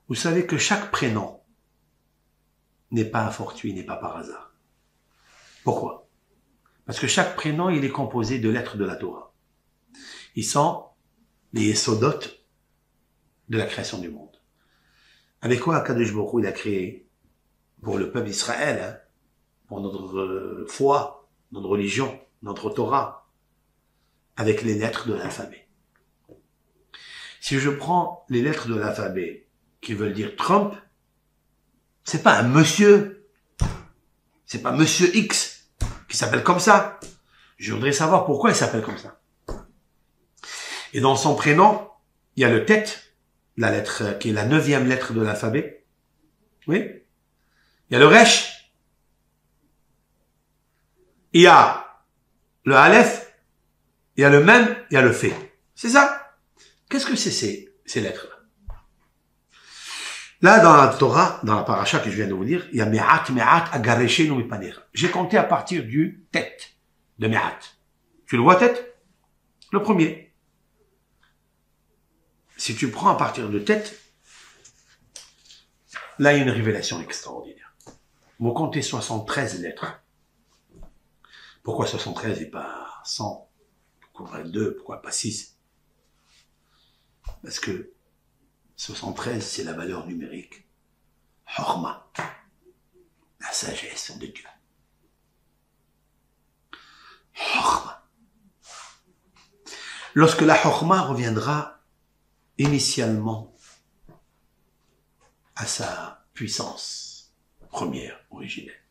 Vous savez que chaque prénom n'est pas un fortuit, n'est pas par hasard. Pourquoi? Parce que chaque prénom, il est composé de lettres de la Torah. Ils sont les yesodot de la création du monde. Avec quoi Akadosh Baruch Hu, il a créé pour le peuple d'Israël, hein, pour notre foi, notre religion, notre Torah, avec les lettres de l'alphabet. Si je prends les lettres de l'alphabet qui veulent dire Trump, c'est pas un monsieur, c'est pas monsieur X qui s'appelle comme ça. Je voudrais savoir pourquoi il s'appelle comme ça. Et dans son prénom, il y a le tête, la lettre qui est la 9e lettre de l'alphabet. Oui. Il y a le resh. Il y a le aleph. Il y a le mem. Il y a le fait. C'est ça. Qu'est-ce que c'est ces lettres-là? Là, dans la Torah, dans la paracha que je viens de vous dire, il y a me'at agareshenu mipanecha. J'ai compté à partir du tête de me'at. Tu le vois, tête? Le premier. Si tu prends à partir de tête, là, il y a une révélation extraordinaire. Vous comptez 73 lettres. Pourquoi 73 et pas 100? Pourquoi pas 2? Pourquoi pas 6? Parce que 73, c'est la valeur numérique. Chorma, la sagesse de Dieu. Chorma. Lorsque la chorma reviendra initialement à sa puissance première, originelle.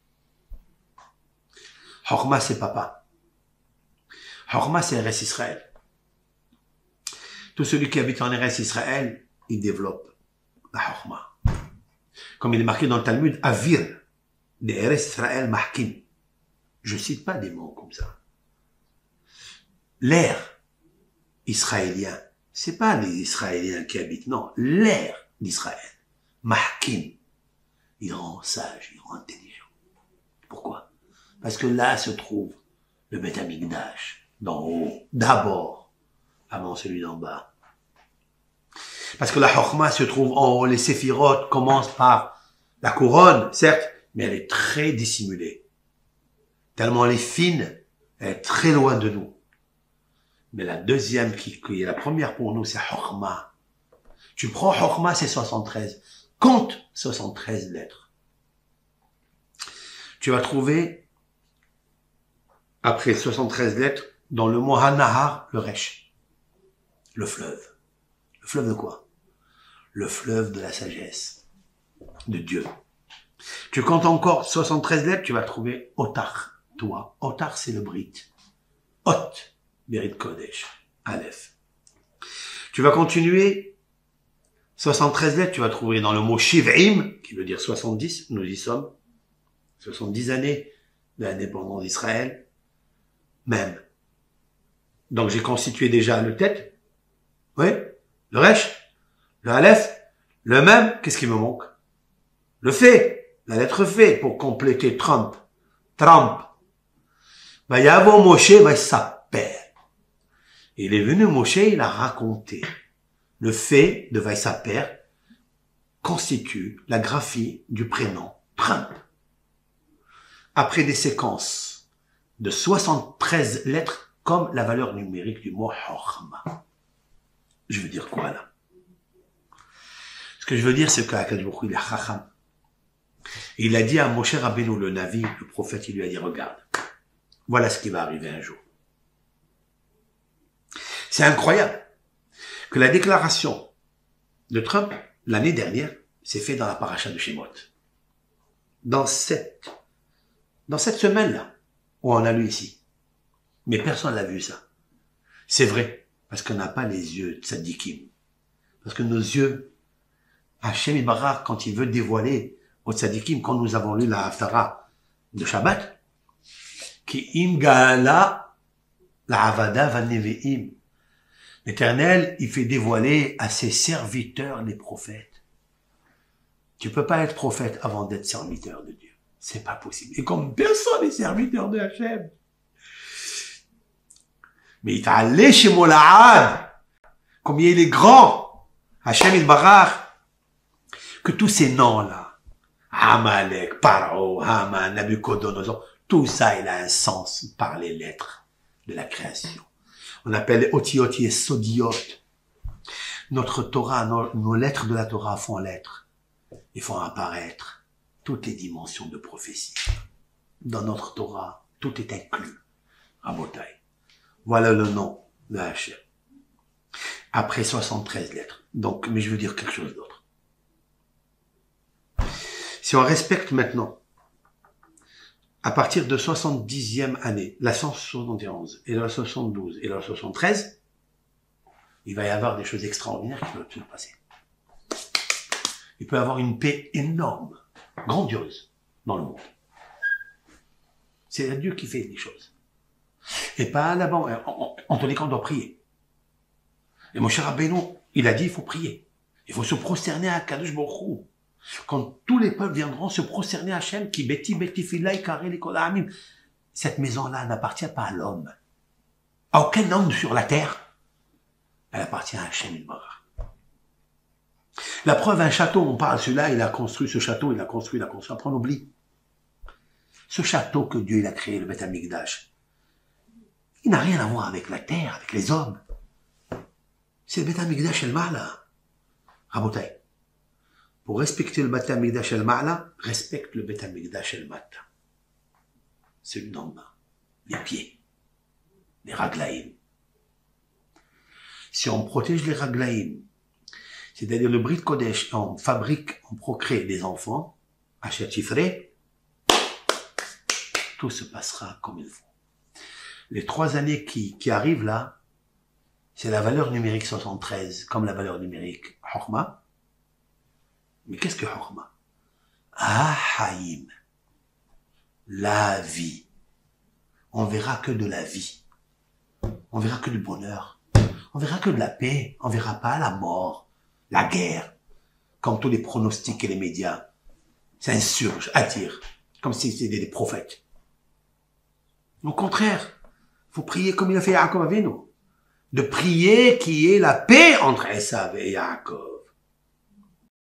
Chorma, c'est papa. Chorma, c'est Eretz Israël. Tout celui qui habite en Eretz Israël, il développe la Chorma. Comme il est marqué dans le Talmud, Avir, de Eretz Israël Mahkin. Je cite pas des mots comme ça. L'air israélien, c'est pas les Israéliens qui habitent, non, l'air d'Israël. Mahkin. Il rend sage, il rend intelligent. Pourquoi? Parce que là se trouve le Beth Amikdash, d'en haut, d'abord, avant celui d'en bas. Parce que la Chorma se trouve en haut, les séphirotes commencent par la couronne, certes, mais elle est très dissimulée. Tellement elle est fine, elle est très loin de nous. Mais la deuxième qui est la première pour nous, c'est Chorma. Tu prends Chorma, c'est 73. Compte 73 lettres. Tu vas trouver, après 73 lettres, dans le mot Hanahar, le Resh. Le fleuve. Le fleuve de quoi? Le fleuve de la sagesse. De Dieu. Tu comptes encore 73 lettres, tu vas trouver Otar. Toi. Otar, c'est le Brit. Ot. Berit Kodesh, Aleph. Tu vas continuer, 73 lettres, tu vas trouver dans le mot Shiv'im, qui veut dire 70, nous y sommes, 70 années de l'indépendance d'Israël, même. Donc j'ai constitué déjà le tête, oui, le Resh, le Aleph, le même, qu'est-ce qui me manque? Le fait, la lettre fait, pour compléter Trump. Vayavo Moshe Vaïsaper. Il est venu, Moshe, il a raconté. Le fait de Vaïsaper constitue la graphie du prénom Trump. Après des séquences de 73 lettres, comme la valeur numérique du mot Chorma. Je veux dire quoi, là? Ce que je veux dire, c'est qu'Akadosh Baruch Hu, il est Chacham. Il a dit à Moshe Rabbeinu, le Navi, le prophète, il lui a dit, regarde, voilà ce qui va arriver un jour. C'est incroyable que la déclaration de Trump, l'année dernière, s'est faite dans la paracha de Shemot. Dans cette semaine-là, où on a lu ici. Mais personne n'a vu ça. C'est vrai, parce qu'on n'a pas les yeux tzadikim. Parce que nos yeux, Hachem Ibarach, quand il veut dévoiler aux tzadikim, quand nous avons lu la Haftara de Shabbat, qui im gala la avada va neveim. L'Éternel, il fait dévoiler à ses serviteurs les prophètes. Tu peux pas être prophète avant d'être serviteur de Dieu. C'est pas possible. Et comme personne n'est serviteur de Hachem. Mais il t'a allé chez Molahad. Combien il est grand. Hachem il barach. que tous ces noms-là, Amalek, Paro, Haman, Nabucodonosor, tout ça, il a un sens par les lettres de la création. On appelle les Otiot et Sodiot. Notre Torah, nos lettres de la Torah font lettres. Ils font apparaître toutes les dimensions de prophétie. Dans notre Torah, tout est inclus. Rabotai. Voilà le nom de Hachem. Après 73 lettres. Donc, mais je veux dire quelque chose d'autre. Si on respecte maintenant, à partir de 70e année, la 171 et la 72 et la 73, il va y avoir des choses extraordinaires qui peuvent se passer. Il peut y avoir une paix énorme, grandiose, dans le monde. C'est Dieu qui fait les choses. Et pas là-bas, en tous les cas, on doit prier. Et mon cher Rabbeinu, il a dit, il faut prier. Il faut se prosterner à Kadosh Baruch Hu. Quand tous les peuples viendront se prosterner à Hachem, qui beti beti filai karé les kolamim. Cette maison-là n'appartient pas à l'homme. À aucun homme sur la terre. Elle appartient à Hachem Yitbarach. La preuve, un château, on parle, celui-là, il a construit ce château, il a construit. Après, on oublie. Ce château que Dieu il a créé, le Beth Amikdash, il n'a rien à voir avec la terre, avec les hommes. C'est le Beth Amikdash el-Ma'la. Rabotai. Pour respecter le Beth Amikdash el-Ma'la, respecte le Beth Amikdash el-Mata. Celui d'en bas. Les pieds. Les raglaïm. Si on protège les raglaïm, c'est-à-dire le Brit Kodesh, on fabrique, on procrée des enfants, Hachet Chifré, tout se passera comme il faut. Les 3 années qui arrivent là, c'est la valeur numérique 73, comme la valeur numérique Chokma. Mais qu'est-ce que Chokma? Haïm. La vie. On verra que de la vie. On verra que du bonheur. On verra que de la paix. On verra pas la mort, la guerre, comme tous les pronostics et les médias s'insurgent, attirent, comme si c'était des prophètes. Au contraire, faut prier comme il a fait Yaakov Avinu. De prier qu'il y ait la paix entre Esav et Yaakov.